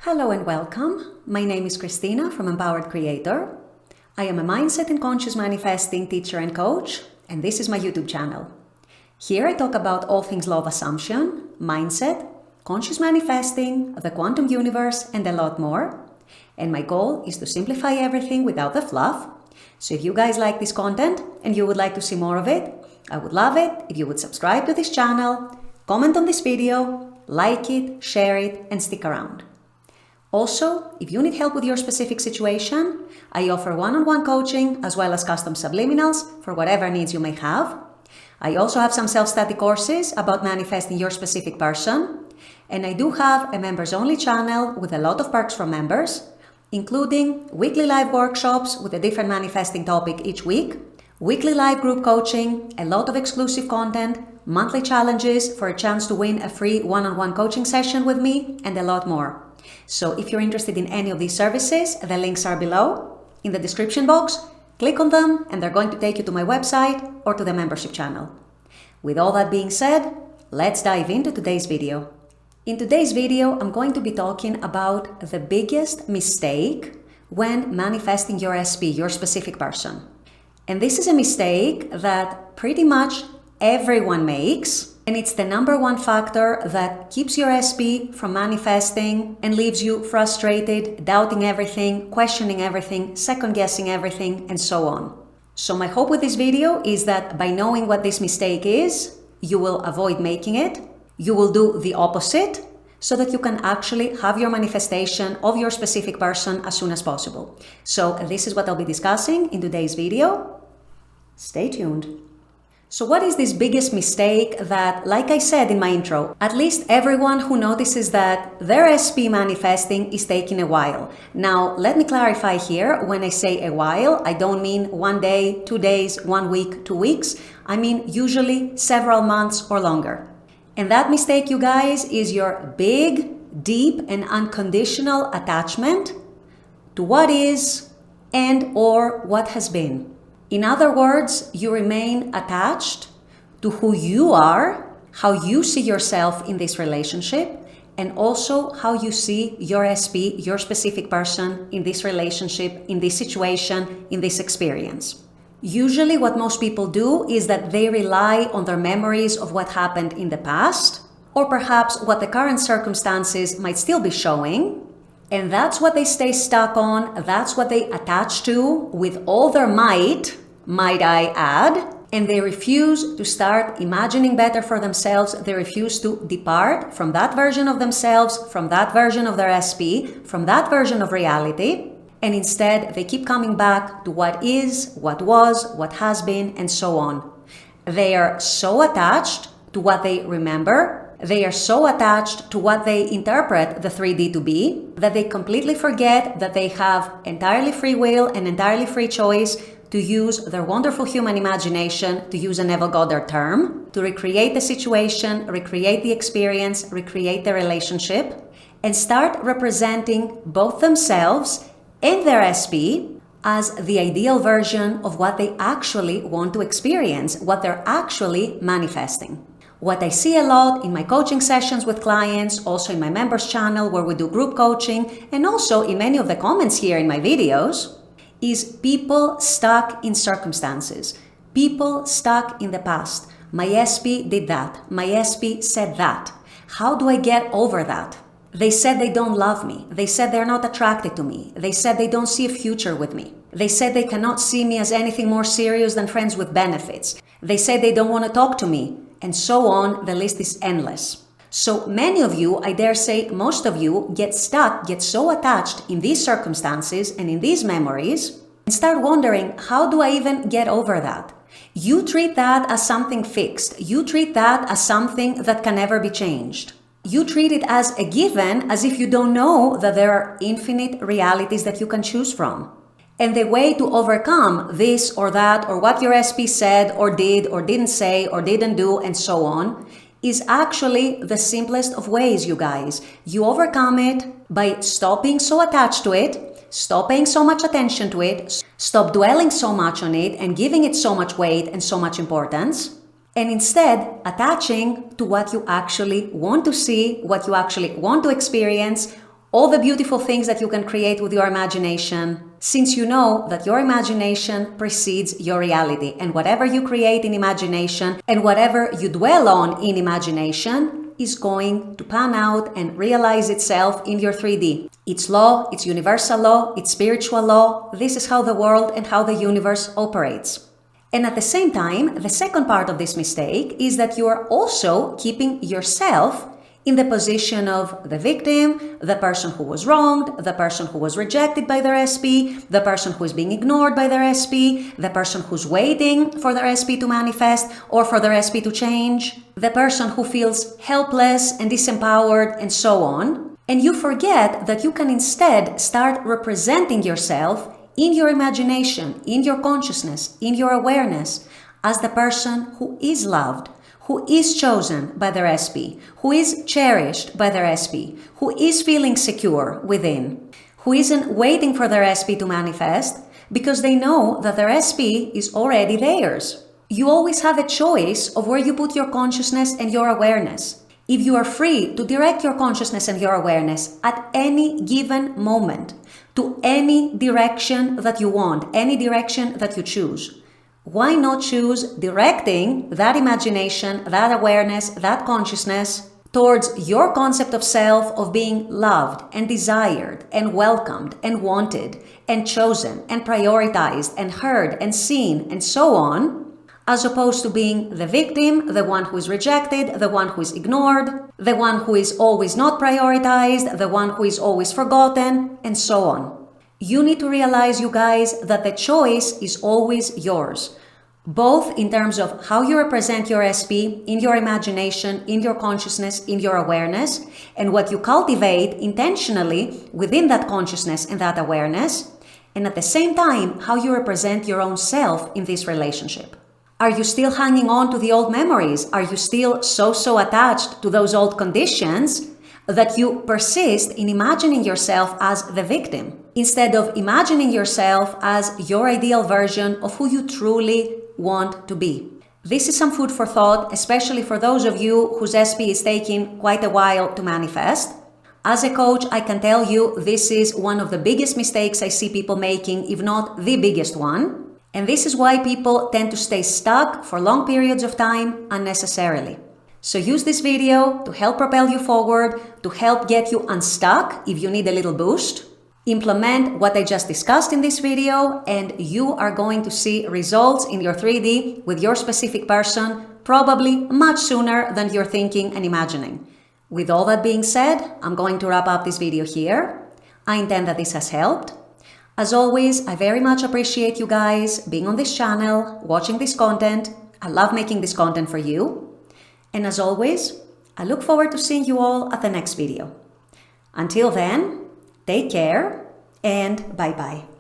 Hello and welcome. My name is Christina from Empowered Creator. I am a mindset and conscious manifesting teacher and coach, and this is my YouTube channel. Here I talk about all things law of assumption, mindset, conscious manifesting, the quantum universe, and a lot more. And my goal is to simplify everything without the fluff. So if you guys like this content and you would like to see more of it, I would love it if you would subscribe to this channel, comment on this video, like it, share it, and stick around. Also, if you need help with your specific situation, I offer one-on-one coaching as well as custom subliminals for whatever needs you may have. I also have some self-study courses about manifesting your specific person. And I do have a members-only channel with a lot of perks for members, including weekly live workshops with a different manifesting topic each week, weekly live group coaching, a lot of exclusive content, monthly challenges for a chance to win a free one-on-one coaching session with me, and a lot more. So if you're interested in any of these services, the links are below in the description box. Click on them and they're going to take you to my website or to the membership channel. With all that being said, let's dive into today's video. In today's video, I'm going to be talking about the biggest mistake when manifesting your SP, your specific person. And this is a mistake that pretty much everyone makes. And it's the number one factor that keeps your SP from manifesting and leaves you frustrated, doubting everything, questioning everything, second-guessing everything, and so on. So my hope with this video is that by knowing what this mistake is, you will avoid making it. You will do the opposite so that you can actually have your manifestation of your specific person as soon as possible. So this is what I'll be discussing in today's video. Stay tuned. So what is this biggest mistake that, like I said in my intro, at least everyone who notices that their SP manifesting is taking a while? Now, let me clarify here. When I say a while, I don't mean 1 day, 2 days, 1 week, 2 weeks. I mean usually several months or longer. And that mistake, you guys, is your big, deep, and unconditional attachment to what is and or what has been. In other words, you remain attached to who you are, how you see yourself in this relationship, and also how you see your SP, your specific person in this relationship, in this situation, in this experience. Usually what most people do is that they rely on their memories of what happened in the past, or perhaps what the current circumstances might still be showing. And that's what they stay stuck on, that's what they attach to with all their might I add, and they refuse to start imagining better for themselves. They refuse to depart from that version of themselves, from that version of their SP, from that version of reality, and instead they keep coming back to what is, what was, what has been, and so on. They are so attached to what they remember, they are so attached to what they interpret the 3D to be, that they completely forget that they have entirely free will and entirely free choice to use their wonderful human imagination, to use a Neville Goddard term, to recreate the situation, recreate the experience, recreate the relationship, and start representing both themselves and their SP as the ideal version of what they actually want to experience, what they're actually manifesting. What I see a lot in my coaching sessions with clients, also in my members channel where we do group coaching, and also in many of the comments here in my videos, is people stuck in circumstances, people stuck in the past. My SP did that, my SP said that. How do I get over that? They said they don't love me. They said they're not attracted to me. They said they don't see a future with me. They said they cannot see me as anything more serious than friends with benefits. They said they don't want to talk to me. And so on, the list is endless. So many of you, I dare say most of you, get stuck, get so attached in these circumstances and in these memories, and start wondering, how do I even get over that? You treat that as something fixed. You treat that as something that can never be changed. You treat it as a given, as if you don't know that there are infinite realities that you can choose from. And the way to overcome this or that, or what your SP said or did or didn't say or didn't do, and so on, is actually the simplest of ways, you guys. You overcome it by stop being so attached to it, stop paying so much attention to it, stop dwelling so much on it and giving it so much weight and so much importance, and instead attaching to what you actually want to see, what you actually want to experience, all the beautiful things that you can create with your imagination, since you know that your imagination precedes your reality, and whatever you create in imagination and whatever you dwell on in imagination is going to pan out and realize itself in your 3D. It's law, it's universal law, it's spiritual law. This is how the world and how the universe operates. And at the same time, the second part of this mistake is that you are also keeping yourself in the position of the victim, the person who was wronged, the person who was rejected by their SP, the person who is being ignored by their SP, the person who's waiting for their SP to manifest or for their SP to change, the person who feels helpless and disempowered, and so on. And you forget that you can instead start representing yourself in your imagination, in your consciousness, in your awareness, as the person who is loved, who is chosen by their SP, who is cherished by their SP, who is feeling secure within, who isn't waiting for their SP to manifest because they know that their SP is already theirs. You always have a choice of where you put your consciousness and your awareness. If you are free to direct your consciousness and your awareness at any given moment to any direction that you want, any direction that you choose, why not choose directing that imagination, that awareness, that consciousness towards your concept of self, of being loved and desired and welcomed and wanted and chosen and prioritized and heard and seen and so on, as opposed to being the victim, the one who is rejected, the one who is ignored, the one who is always not prioritized, the one who is always forgotten, and so on. You need to realize, you guys, that the choice is always yours, both in terms of how you represent your SP in your imagination, in your consciousness, in your awareness, and what you cultivate intentionally within that consciousness and that awareness, and at the same time, how you represent your own self in this relationship. Are you still hanging on to the old memories? Are you still so attached to those old conditions that you persist in imagining yourself as the victim, instead of imagining yourself as your ideal version of who you truly want to be? This is some food for thought, especially for those of you whose SP is taking quite a while to manifest. As a coach, I can tell you this is one of the biggest mistakes I see people making, if not the biggest one. And this is why people tend to stay stuck for long periods of time unnecessarily. So use this video to help propel you forward, to help get you unstuck if you need a little boost. Implement what I just discussed in this video, and you are going to see results in your 3D with your specific person, probably much sooner than you're thinking and imagining. With all that being said, I'm going to wrap up this video here. I intend that this has helped. As always, I very much appreciate you guys being on this channel, watching this content. I love making this content for you. And as always, I look forward to seeing you all at the next video. Until then, take care and bye-bye.